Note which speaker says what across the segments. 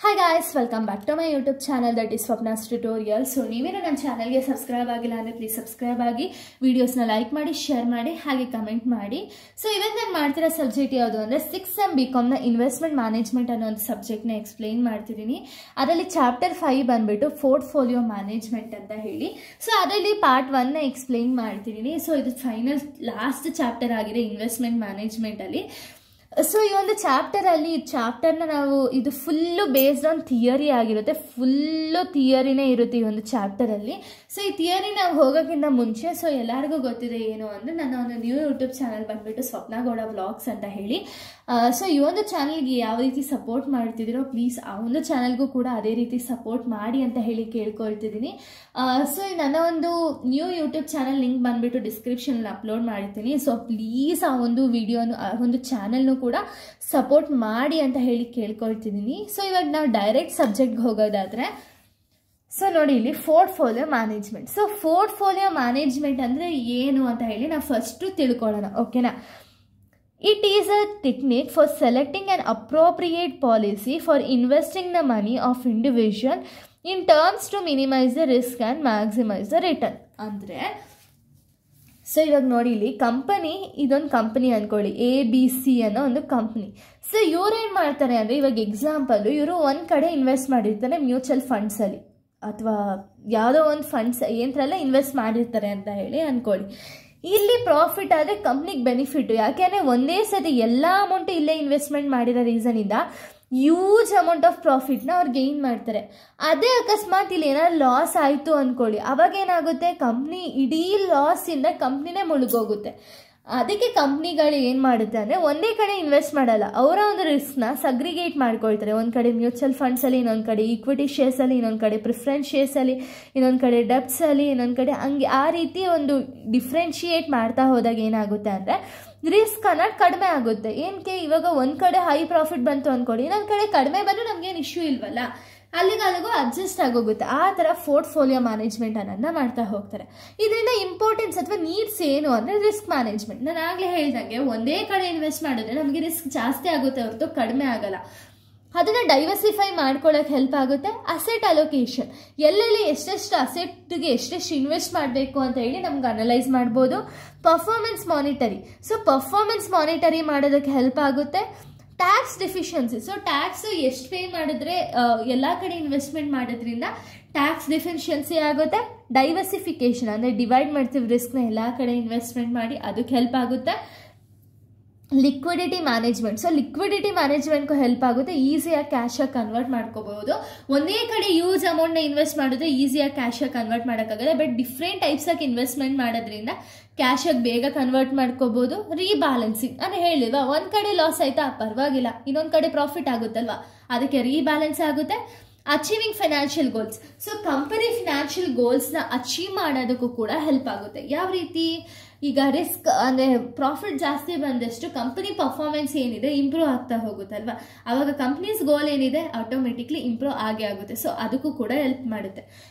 Speaker 1: Hi guys, welcome back to my YouTube channel that is Swapna's Tutorial. So ನೀವೇನು ನನ್ನ ಚಾನಲ್ಗೆ subscribe ಆಗಿಲ್ಲ ಅಂದರೆ ಪ್ಲೀಸ್ ಸಬ್ಸ್ಕ್ರೈಬ್ ಆಗಿ ವಿಡಿಯೋಸ್ನ ಲೈಕ್ ಮಾಡಿ ಶೇರ್ ಮಾಡಿ ಹಾಗೆ ಕಮೆಂಟ್ ಮಾಡಿ. ಸೊ ಇವತ್ತು ನಾನು ಮಾಡ್ತಿರೋ ಸಬ್ಜೆಕ್ಟ್ ಯಾವುದು ಅಂದರೆ 6th SEM BComನ ಇನ್ವೆಸ್ಟ್ಮೆಂಟ್ ಮ್ಯಾನೇಜ್ಮೆಂಟ್ ಅನ್ನೋ ಒಂದು ಸಬ್ಜೆಕ್ಟ್ನ ಎಕ್ಸ್ಪ್ಲೈನ್ ಮಾಡ್ತಿದ್ದೀನಿ. ಅದರಲ್ಲಿ ಚಾಪ್ಟರ್ 5 ಬಂದ್ಬಿಟ್ಟು ಪೋರ್ಟ್ಫೋಲಿಯೋ ಮ್ಯಾನೇಜ್ಮೆಂಟ್ ಅಂತ ಹೇಳಿ. ಸೊ ಅದರಲ್ಲಿ ಪಾರ್ಟ್ 1ನ ಎಕ್ಸ್ಪ್ಲೈನ್ ಮಾಡ್ತಿದ್ದೀನಿ. ಸೊ ಇದು ಫೈನಲ್ ಲಾಸ್ಟ್ ಚಾಪ್ಟರ್ ಆಗಿದೆ ಇನ್ವೆಸ್ಟ್ಮೆಂಟ್ ಮ್ಯಾನೇಜ್ಮೆಂಟಲ್ಲಿ. ಸೊ ಈ ಒಂದು ಚಾಪ್ಟರ್ನ ನಾವು ಇದು ಫುಲ್ಲು ಬೇಸ್ಡ್ ಆನ್ ಥಿಯರಿ ಆಗಿರುತ್ತೆ, ಫುಲ್ಲು ಥಿಯರಿನೇ ಇರುತ್ತೆ ಈ ಒಂದು ಚಾಪ್ಟರಲ್ಲಿ. ಸೊ ಈ ಥಿಯರಿ ನಾವು ಹೋಗೋಕ್ಕಿಂತ ಮುಂಚೆ ಸೊ ಎಲ್ಲರಿಗೂ ಗೊತ್ತಿದೆ ಏನು ಅಂದರೆ ನನ್ನ ಒಂದು ನ್ಯೂ ಯೂಟ್ಯೂಬ್ ಚಾನಲ್ ಬಂದುಬಿಟ್ಟು ಸ್ವಪ್ನಗೌಡ ವ್ಲಾಗ್ಸ್ ಅಂತ ಹೇಳಿ. ಸೊ ಈ ಒಂದು ಚಾನಲ್ಗೆ ಯಾವ ರೀತಿ ಸಪೋರ್ಟ್ ಮಾಡ್ತಿದ್ದೀರೋ ಪ್ಲೀಸ್ ಆ ಒಂದು ಚಾನಲ್ಗೂ ಕೂಡ ಅದೇ ರೀತಿ ಸಪೋರ್ಟ್ ಮಾಡಿ ಅಂತ ಹೇಳಿ ಕೇಳ್ಕೊಳ್ತಿದ್ದೀನಿ. ಸೊ ನನ್ನ ಒಂದು ನ್ಯೂ ಯೂಟ್ಯೂಬ್ ಚಾನಲ್ ಲಿಂಕ್ ಬಂದುಬಿಟ್ಟು ಡಿಸ್ಕ್ರಿಪ್ಷನಲ್ಲಿ ಅಪ್ಲೋಡ್ ಮಾಡಿರ್ತೀನಿ. ಸೊ ಪ್ಲೀಸ್ ಆ ಒಂದು ವಿಡಿಯೋನು ಆ ಒಂದು ಚಾನಲ್ನು ಕೂಡ ಸಪೋರ್ಟ್ ಮಾಡಿ ಅಂತ ಹೇಳಿ ಕೇಳ್ಕೊಳ್ತಿದ್ದೀನಿ. ಸೊ ಇವಾಗ ನಾವು ಡೈರೆಕ್ಟ್ ಸಬ್ಜೆಕ್ಟ್ಗೆ ಹೋಗೋದಾದರೆ ಸೊ ನೋಡಿ ಇಲ್ಲಿ portfolio management. So portfolio management ಅಂದರೆ ಏನು ಅಂತ ಹೇಳಿ ನಾವು ಫಸ್ಟು ತಿಳ್ಕೊಳ್ಳೋಣ, ಓಕೆನಾ. It is a technique for selecting an appropriate policy for investing the money of individual in terms to minimize the risk and maximize the return. ಅಂದರೆ so ಇವಾಗ ನೋಡಿ ಇಲ್ಲಿ ಕಂಪನಿ, ಇದೊಂದು ಕಂಪನಿ ಅಂದ್ಕೊಳ್ಳಿ, ABC ಅನ್ನೋ ಒಂದು ಕಂಪ್ನಿ. ಸೊ ಇವ್ರು ಏನು ಮಾಡ್ತಾರೆ ಅಂದರೆ ಇವಾಗ ಎಕ್ಸಾಂಪಲು ಇವರು ಒಂದು ಕಡೆ ಇನ್ವೆಸ್ಟ್ ಮಾಡಿರ್ತಾರೆ ಮ್ಯೂಚುವಲ್ ಫಂಡ್ಸಲ್ಲಿ ಅಥವಾ ಯಾವುದೋ ಒಂದು ಫಂಡ್ಸ್ ಏನರಲ್ಲ ಇನ್ವೆಸ್ಟ್ ಮಾಡಿರ್ತಾರೆ ಅಂತ ಹೇಳಿ ಅಂದ್ಕೊಳ್ಳಿ. ಇಲ್ಲಿ ಪ್ರಾಫಿಟ್ ಆದರೆ ಕಂಪ್ನಿಗೆ ಬೆನಿಫಿಟ್, ಯಾಕೆಂದರೆ ಒಂದೇ ಸತಿ ಎಲ್ಲ ಅಮೌಂಟು ಇಲ್ಲೇ ಇನ್ವೆಸ್ಟ್ಮೆಂಟ್ ಮಾಡಿರೋ ರೀಸನಿಂದ ಹ್ಯೂಜ್ ಅಮೌಂಟ್ ಆಫ್ ಪ್ರಾಫಿಟ್ನ ಅವ್ರು ಗೇನ್ ಮಾಡ್ತಾರೆ. ಅದೇ ಅಕಸ್ಮಾತ್ ಇಲ್ಲಿ ಏನಾದ್ರು ಲಾಸ್ ಆಯಿತು ಅಂದ್ಕೊಳ್ಳಿ, ಅವಾಗ ಏನಾಗುತ್ತೆ, ಕಂಪ್ನಿ ಇಡೀ ಲಾಸಿಂದ ಕಂಪ್ನಿನೇ ಮುಳುಗೋಗುತ್ತೆ. ಅದಕ್ಕೆ ಕಂಪ್ನಿಗಳು ಏನು ಮಾಡುತ್ತೆ ಅಂದರೆ ಒಂದೇ ಕಡೆ ಇನ್ವೆಸ್ಟ್ ಮಾಡಲ್ಲ, ಅವರ ಒಂದು ರಿಸ್ಕ್ನ ಸಗ್ರಿಗೇಟ್ ಮಾಡ್ಕೊಳ್ತಾರೆ. ಒಂದು ಕಡೆ ಮ್ಯೂಚುವಲ್ ಫಂಡ್ಸಲ್ಲಿ, ಇನ್ನೊಂದು ಕಡೆ ಈಕ್ವಿಟಿ ಶೇರ್ಸಲ್ಲಿ, ಇನ್ನೊಂದು ಕಡೆ ಪ್ರಿಫರೆನ್ಸ್ ಶೇರ್ಸಲ್ಲಿ, ಇನ್ನೊಂದು ಕಡೆ ಡೆಬ್ಟ್ಸಲ್ಲಿ, ಇನ್ನೊಂದು ಕಡೆ ಹಂಗೆ ಆ ರೀತಿ ಒಂದು ಡಿಫ್ರೆನ್ಶಿಯೇಟ್ ಮಾಡ್ತಾ ಹೋದಾಗ ಏನಾಗುತ್ತೆ ಅಂದರೆ ರಿಸ್ಕ್ ಅನ್ನೋದು ಕಡಿಮೆ ಆಗುತ್ತೆ. ಏನಕ್ಕೆ, ಇವಾಗ ಒಂದು ಕಡೆ ಹೈ ಪ್ರಾಫಿಟ್ ಬಂತು ಅಂದ್ಕೊಳ್ಳಿ, ಇನ್ನೊಂದು ಕಡೆ ಕಡಿಮೆ ಬಂದು ನಮಗೇನು ಇಶ್ಯೂ ಇಲ್ವಲ್ಲ, ಅಲ್ಲಿಗೂ ಅಡ್ಜಸ್ಟ್ ಆಗೋಗುತ್ತೆ. ಆ ಥರ ಪೋರ್ಟ್ಫೋಲಿಯೋ ಮ್ಯಾನೇಜ್ಮೆಂಟ್ ಅನ್ನೋದನ್ನ ಮಾಡ್ತಾ ಹೋಗ್ತಾರೆ. ಇದರಿಂದ ಇಂಪಾರ್ಟೆನ್ಸ್ ಅಥವಾ ನೀಡ್ಸ್ ಏನು ಅಂದರೆ ರಿಸ್ಕ್ ಮ್ಯಾನೇಜ್ಮೆಂಟ್. ನಾನು ಆಗಲೇ ಹೇಳ್ದಂಗೆ ಒಂದೇ ಕಡೆ ಇನ್ವೆಸ್ಟ್ ಮಾಡಿದ್ರೆ ನಮಗೆ ರಿಸ್ಕ್ ಜಾಸ್ತಿ ಆಗುತ್ತೆ ಹೊರತು ಕಡಿಮೆ ಆಗಲ್ಲ. ಅದನ್ನು ಡೈವರ್ಸಿಫೈ ಮಾಡ್ಕೊಳ್ಳೋಕೆ ಹೆಲ್ಪ್ ಆಗುತ್ತೆ. ಅಸೆಟ್ ಅಲೋಕೇಶನ್, ಎಲ್ಲೆಲ್ಲಿ ಎಷ್ಟೆಷ್ಟು ಅಸೆಟ್ಗೆ ಎಷ್ಟೆಷ್ಟು ಇನ್ವೆಸ್ಟ್ ಮಾಡಬೇಕು ಅಂತ ಹೇಳಿ ನಮ್ಗೆ ಅನಲೈಸ್ ಮಾಡ್ಬೋದು. Performance monitoring, so performance monitoring ಮಾಡೋದಕ್ಕೆ ಹೆಲ್ಪ್ ಆಗುತ್ತೆ. ಟ್ಯಾಕ್ಸ್ ಡೆಫಿಷಿಯನ್ಸಿ, ಸೊ ಟ್ಯಾಕ್ಸ್ ಎಷ್ಟು ಪೇ ಮಾಡಿದ್ರೆ ಎಲ್ಲ ಕಡೆ ಇನ್ವೆಸ್ಟ್ಮೆಂಟ್ ಮಾಡೋದ್ರಿಂದ ಟ್ಯಾಕ್ಸ್ ಡೆಫಿಷಿಯನ್ಸಿ ಆಗುತ್ತೆ. ಡೈವರ್ಸಿಫಿಕೇಶನ್ ಅಂದರೆ ಡಿವೈಡ್ ಮಾಡ್ತೀವಿ ರಿಸ್ಕ್ನ ಎಲ್ಲ ಕಡೆ ಇನ್ವೆಸ್ಟ್ಮೆಂಟ್ ಮಾಡಿ, ಅದಕ್ಕೆ ಹೆಲ್ಪ್ ಆಗುತ್ತೆ. ಲಿಕ್ವಿಡಿಟಿ ಮ್ಯಾನೇಜ್ಮೆಂಟ್, ಸೊ ಲಿಕ್ವಿಡಿಟಿ ಮ್ಯಾನೇಜ್ಮೆಂಟ್ಗೂ ಹೆಲ್ಪ್ ಆಗುತ್ತೆ. ಈಸಿಯಾಗಿ ಕ್ಯಾಶಾಗಿ ಕನ್ವರ್ಟ್ ಮಾಡ್ಕೋಬಹುದು. ಒಂದೇ ಕಡೆ ಯೂಸ್ ಅಮೌಂಟ್ನ ಇನ್ವೆಸ್ಟ್ ಮಾಡಿದ್ರೆ ಈಸಿಯಾಗಿ ಕ್ಯಾಶಾಗಿ ಕನ್ವರ್ಟ್ ಮಾಡೋಕ್ಕಾಗಲ್ಲ, ಬಟ್ ಡಿಫ್ರೆಂಟ್ ಟೈಪ್ಸ್ ಆಗಿ ಇನ್ವೆಸ್ಟ್ಮೆಂಟ್ ಮಾಡೋದ್ರಿಂದ ಕ್ಯಾಶಾಗಿ ಬೇಗ ಕನ್ವರ್ಟ್ ಮಾಡ್ಕೋಬಹುದು. ರೀಬ್ಯಾಲೆನ್ಸಿಂಗ್ ಅಂದರೆ ಹೇಳಿಲ್ವಾ, ಒಂದು ಕಡೆ ಲಾಸ್ ಆಯ್ತಾ ಪರವಾಗಿಲ್ಲ, ಇನ್ನೊಂದು ಕಡೆ ಪ್ರಾಫಿಟ್ ಆಗುತ್ತಲ್ವಾ, ಅದಕ್ಕೆ ರೀಬ್ಯಾಲೆನ್ಸ್ ಆಗುತ್ತೆ. Achieving financial goals, so company financial ಗೋಲ್ಸ್ನ ಅಚೀವ್ ಮಾಡೋದಕ್ಕೂ ಕೂಡ ಹೆಲ್ಪ್ ಆಗುತ್ತೆ. ಯಾವ ರೀತಿ, ಈಗ ರಿಸ್ಕ್ ಅಂದರೆ ಪ್ರಾಫಿಟ್ ಜಾಸ್ತಿ ಬಂದಷ್ಟು ಕಂಪನಿ ಪರ್ಫಾರ್ಮೆನ್ಸ್ ಏನಿದೆ ಇಂಪ್ರೂವ್ ಆಗ್ತಾ ಹೋಗುತ್ತಲ್ವ, ಆವಾಗ ಕಂಪ್ನೀಸ್ ಗೋಲ್ ಏನಿದೆ ಆಟೋಮೆಟಿಕ್ಲಿ ಇಂಪ್ರೂವ್ ಆಗೇ ಆಗುತ್ತೆ. ಸೊ ಅದಕ್ಕೂ ಕೂಡ ಹೆಲ್ಪ್ ಮಾಡುತ್ತೆ.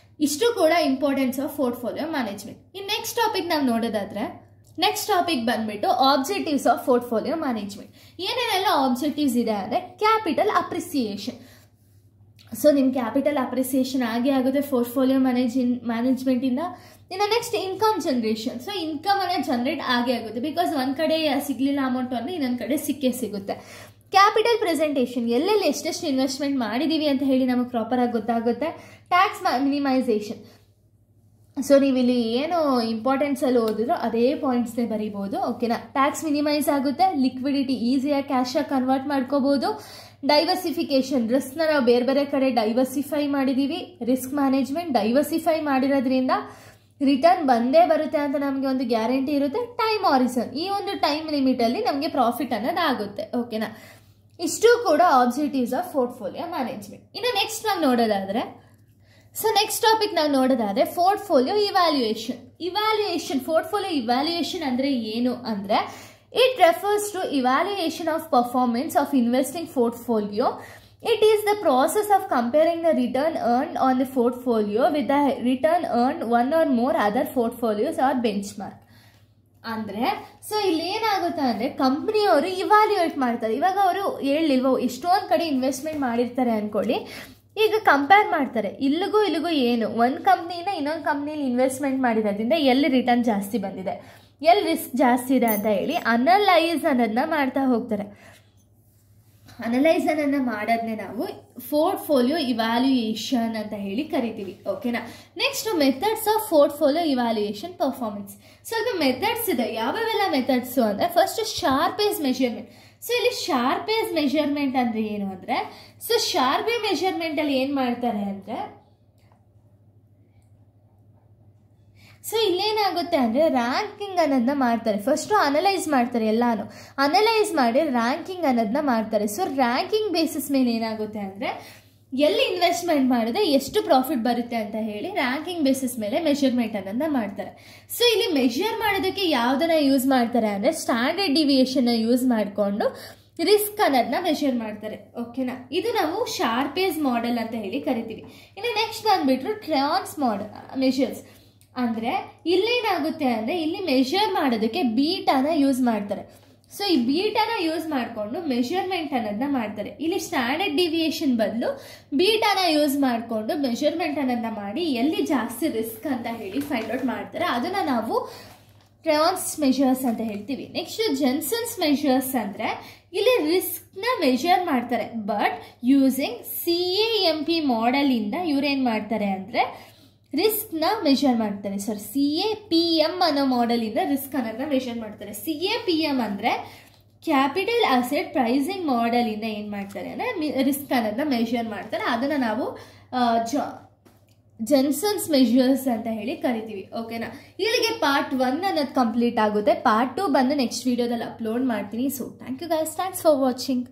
Speaker 1: ಇಷ್ಟು ಕೂಡ ಇಂಪಾರ್ಟೆನ್ಸ್ ಆಫ್ ಪೋರ್ಟ್ಫೋಲಿಯೋ ಮ್ಯಾನೇಜ್ಮೆಂಟ್. ಇನ್ನು ನೆಕ್ಸ್ಟ್ ಟಾಪಿಕ್ ನಾವು ನೋಡೋದಾದ್ರೆ, ನೆಕ್ಸ್ಟ್ ಟಾಪಿಕ್ ಬಂದ್ಬಿಟ್ಟು ಆಬ್ಜೆಕ್ಟಿವ್ಸ್ ಆಫ್ ಪೋರ್ಟ್ಫೋಲಿಯೋ ಮ್ಯಾನೇಜ್ಮೆಂಟ್. ಏನೇನೆಲ್ಲ ಆಬ್ಜೆಕ್ಟಿವ್ಸ್ ಇದೆ ಅಂದರೆ ಕ್ಯಾಪಿಟಲ್ ಅಪ್ರಿಸಿಯೇಷನ್. ಸೊ ನಿಮ್ಮ ಕ್ಯಾಪಿಟಲ್ ಅಪ್ರಿಸಿಯೇಷನ್ ಆಗೇ ಆಗುತ್ತೆ ಪೋರ್ಟ್ಫೋಲಿಯೋ ಮ್ಯಾನೇಜ್ಮೆಂಟಿಂದ. ಇನ್ನು next income generation, so income ಅನ್ನ ಜನರೇಟ್ ಆಗೇ ಆಗುತ್ತೆ, ಬಿಕಾಸ್ ಒಂದು ಕಡೆ ಸಿಗಲಿಲ್ಲ ಅಮೌಂಟು ಅಂದರೆ ಇನ್ನೊಂದು ಕಡೆ ಸಿಕ್ಕೇ ಸಿಗುತ್ತೆ. ಕ್ಯಾಪಿಟಲ್ ಪ್ರೆಸೆಂಟೇಷನ್, ಎಲ್ಲೆಲ್ಲಿ ಎಷ್ಟೆಷ್ಟು ಇನ್ವೆಸ್ಟ್ಮೆಂಟ್ ಮಾಡಿದ್ದೀವಿ ಅಂತ ಹೇಳಿ ನಮಗೆ ಪ್ರಾಪರಾಗಿ ಗೊತ್ತಾಗುತ್ತೆ. ಟ್ಯಾಕ್ಸ್ ಮಿನಿಮೈಸೇಷನ್, ಸೊ ನೀವಿಲ್ಲಿ ಏನು ಇಂಪಾರ್ಟೆನ್ಸಲ್ಲಿ ಓದಿದ್ರೋ ಅದೇ ಪಾಯಿಂಟ್ಸ್ನೇ ಬರೀಬೋದು, ಓಕೆನಾ. ಟ್ಯಾಕ್ಸ್ ಮಿನಿಮೈಸ್ ಆಗುತ್ತೆ. ಲಿಕ್ವಿಡಿಟಿ, ಈಸಿಯಾಗಿ ಕ್ಯಾಶಾಗಿ ಕನ್ವರ್ಟ್ ಮಾಡ್ಕೋಬೋದು. ಡೈವರ್ಸಿಫಿಕೇಶನ್, ರಿಸ್ಕ್ನ ನಾವು ಬೇರೆ ಬೇರೆ ಕಡೆ ಡೈವರ್ಸಿಫೈ ಮಾಡಿದ್ದೀವಿ. ರಿಸ್ಕ್ ಮ್ಯಾನೇಜ್ಮೆಂಟ್ ಡೈವರ್ಸಿಫೈ ಮಾಡಿರೋದ್ರಿಂದ ರಿಟರ್ನ್ ಬಂದೇ ಬರುತ್ತೆ ಅಂತ ನಮಗೆ ಒಂದು ಗ್ಯಾರಂಟಿ ಇರುತ್ತೆ. ಟೈಮ್ ಹಾರಿಸನ್, ಈ ಒಂದು ಟೈಮ್ ಲಿಮಿಟಲ್ಲಿ ನಮಗೆ ಪ್ರಾಫಿಟ್ ಅನ್ನೋದು ಆಗುತ್ತೆ, ಓಕೆನಾ. ಇಷ್ಟು ಕೂಡ ಆಬ್ಜೆಕ್ಟಿವ್ಸ್ ಆಫ್ ಪೋರ್ಟ್ಫೋಲಿಯೋ ಮ್ಯಾನೇಜ್ಮೆಂಟ್. ಇನ್ನು ನೆಕ್ಸ್ಟ್ ನಾವು ನೋಡೋದಾದರೆ, ಸೊ ನೆಕ್ಸ್ಟ್ ಟಾಪಿಕ್ ನಾವು ನೋಡೋದಾದರೆ ಪೋರ್ಟ್ಫೋಲಿಯೋ ಇವ್ಯಾಲ್ಯೂಯೇಷನ್. ಪೋರ್ಟ್ಫೋಲಿಯೋ ಇವ್ಯಾಲ್ಯೂಯೇಷನ್ ಅಂದರೆ ಏನು ಅಂದರೆ it refers to evaluation of performance of investing portfolio. It is the process of comparing the return earned on the portfolio with the return earned one or more other portfolios or benchmark. ಅಂದರೆ so ಇಲ್ಲಿ ಏನಾಗುತ್ತೆ ಅಂದರೆ ಕಂಪ್ನಿಯವರು evaluate ಮಾಡ್ತಾರೆ. ಇವಾಗ ಅವರು ಹೇಳಿಲ್ವೋ ಎಷ್ಟೊಂದು ಕಡೆ investment ಮಾಡಿರ್ತಾರೆ ಅಂದ್ಕೊಳ್ಳಿ, ಈಗ ಕಂಪೇರ್ ಮಾಡ್ತಾರೆ ಇಲ್ಲಿಗೂ ಏನು, ಒಂದು ಕಂಪ್ನಿನ ಇನ್ನೊಂದು ಕಂಪ್ನಿಲಿ ಇನ್ವೆಸ್ಟ್ಮೆಂಟ್ ಮಾಡಿರೋದ್ರಿಂದ ಎಲ್ಲಿ ರಿಟರ್ನ್ ಜಾಸ್ತಿ ಬಂದಿದೆ, ಎಲ್ಲಿ ರಿಸ್ಕ್ ಜಾಸ್ತಿ ಇದೆ ಅಂತ ಹೇಳಿ ಅನಲೈಸ್ ಅನ್ನೋದನ್ನ ಮಾಡ್ತಾ ಹೋಗ್ತಾರೆ. ಅನಲೈಸ್ ಅನ್ನೋದನ್ನ ಮಾಡೋದನ್ನೇ ನಾವು ಪೋರ್ಟ್ಫೋಲಿಯೋ ಇವ್ಯಾಲ್ಯೂಯೇಷನ್ ಅಂತ ಹೇಳಿ ಕರಿತೀವಿ. ಓಕೆನಾ. Next methods of portfolio evaluation performance. ಸ್ವಲ್ಪ ಮೆಥಡ್ಸ್ ಇದೆ. ಯಾವ್ಯಾವೆಲ್ಲ ಮೆಥಡ್ಸು ಅಂದರೆ ಫಸ್ಟ್ ಶಾರ್ಪೇಜ್ ಮೆಷರ್ಮೆಂಟ್. ಸೊ ಇಲ್ಲಿ ಶಾರ್ಪೇಜ್ ಮೆಷರ್ಮೆಂಟ್ ಅಂದರೆ ಏನು ಅಂದರೆ, ಸೊ ಶಾರ್ಪೇಜ್ ಮೆಷರ್ಮೆಂಟಲ್ಲಿ ಏನು ಮಾಡ್ತಾರೆ ಅಂದರೆ, ಸೊ ಇಲ್ಲೇನಾಗುತ್ತೆ ಅಂದರೆ ರ್ಯಾಂಕಿಂಗ್ ಅನ್ನೋದನ್ನ ಮಾಡ್ತಾರೆ. ಫಸ್ಟು ಅನಲೈಸ್ ಮಾಡ್ತಾರೆ, ಎಲ್ಲಾನು ಅನಲೈಸ್ ಮಾಡಿ ರ್ಯಾಂಕಿಂಗ್ ಅನ್ನೋದನ್ನ ಮಾಡ್ತಾರೆ. ಸೊ ರ್ಯಾಂಕಿಂಗ್ ಬೇಸಿಸ್ ಮೇಲೆ ಏನಾಗುತ್ತೆ ಅಂದರೆ ಎಲ್ಲಿ ಇನ್ವೆಸ್ಟ್ಮೆಂಟ್ ಮಾಡಿದ್ರೆ ಎಷ್ಟು ಪ್ರಾಫಿಟ್ ಬರುತ್ತೆ ಅಂತ ಹೇಳಿ ರ್ಯಾಂಕಿಂಗ್ ಬೇಸಿಸ್ ಮೇಲೆ ಮೆಷರ್ಮೆಂಟ್ ಅನ್ನೋದನ್ನ ಮಾಡ್ತಾರೆ. ಸೊ ಇಲ್ಲಿ ಮೆಷರ್ ಮಾಡೋದಕ್ಕೆ ಯಾವುದನ್ನ ಯೂಸ್ ಮಾಡ್ತಾರೆ ಅಂದರೆ ಸ್ಟ್ಯಾಂಡರ್ಡ್ ಡಿವಿಯೇಷನ್ನ ಯೂಸ್ ಮಾಡಿಕೊಂಡು ರಿಸ್ಕ್ ಅನ್ನೋದನ್ನ ಮೆಷರ್ ಮಾಡ್ತಾರೆ. ಓಕೆನಾ. ಇದು ನಾವು ಶಾರ್ಪೇಜ್ ಮಾಡೆಲ್ ಅಂತ ಹೇಳಿ ಕರಿತೀವಿ. ಇನ್ನು ನೆಕ್ಸ್ಟ್ ಬಂದ್ಬಿಟ್ರು ಟ್ರಾನ್ಸ್ ಮೆಷರ್ಸ್. ಅಂದರೆ ಇಲ್ಲೇನಾಗುತ್ತೆ ಅಂದರೆ ಇಲ್ಲಿ ಮೆಷರ್ ಮಾಡೋದಕ್ಕೆ ಬೀಟಾನ ಯೂಸ್ ಮಾಡ್ತಾರೆ. ಸೊ ಈ ಬೀಟಾನ ಯೂಸ್ ಮಾಡಿಕೊಂಡು ಮೆಷರ್ಮೆಂಟ್ ಅನ್ನೋದನ್ನ ಮಾಡ್ತಾರೆ. ಇಲ್ಲಿ ಸ್ಟ್ಯಾಂಡರ್ಡ್ ಡಿವಿಯೇಷನ್ ಬದಲು ಬೀಟಾನ ಯೂಸ್ ಮಾಡಿಕೊಂಡು ಮೆಷರ್ಮೆಂಟ್ ಅನ್ನೋದನ್ನ ಮಾಡಿ ಎಲ್ಲಿ ಜಾಸ್ತಿ ರಿಸ್ಕ್ ಅಂತ ಹೇಳಿ ಫೈಂಡ್ ಔಟ್ ಮಾಡ್ತಾರೆ. ಅದನ್ನು ನಾವು ಟ್ರಾನ್ಸ್ ಮೆಷರ್ಸ್ ಅಂತ ಹೇಳ್ತೀವಿ. ನೆಕ್ಸ್ಟ್ ಜೆನ್ಸನ್ಸ್ ಮೆಷರ್ಸ್ ಅಂದರೆ ಇಲ್ಲಿ ರಿಸ್ಕ್ನ ಮೆಷರ್ ಮಾಡ್ತಾರೆ, ಬಟ್ ಯೂಸಿಂಗ್ CAMP ಮಾಡೆಲಿಂದ ಇವ್ರೇನು ಮಾಡ್ತಾರೆ ಅಂದರೆ ರಿಸ್ಕ್ನ ಮೆಷರ್ ಮಾಡ್ತಾರೆ. ಸರ್ CAPM ಅನ್ನೋ ಮಾಡೆಲಿಂದ ರಿಸ್ಕ್ ಅನ್ನೋದನ್ನ ಮೆಷರ್ ಮಾಡ್ತಾರೆ. CAPM ಅಂದರೆ ಕ್ಯಾಪಿಟಲ್ ಅಸೆಟ್ ಪ್ರೈಸಿಂಗ್ ಮಾಡೆಲಿಂದ ಏನು ಮಾಡ್ತಾರೆ ಅಂದರೆ ರಿಸ್ಕ್ ಅನ್ನೋದನ್ನ ಮೆಷರ್ ಮಾಡ್ತಾರೆ. ಅದನ್ನು ನಾವು ಜೆನ್ಸನ್ಸ್ ಮೆಷರ್ಸ್ ಅಂತ ಹೇಳಿ ಕರಿತೀವಿ. ಓಕೆನಾ. ಇಲ್ಲಿಗೆ ಪಾರ್ಟ್ 1 ಅನ್ನೋದು ಕಂಪ್ಲೀಟ್ ಆಗುತ್ತೆ. ಪಾರ್ಟ್ 2 ಬಂದು ನೆಕ್ಸ್ಟ್ ವಿಡಿಯೋದಲ್ಲಿ ಅಪ್ಲೋಡ್ ಮಾಡ್ತೀನಿ. So thank you guys, thanks for watching.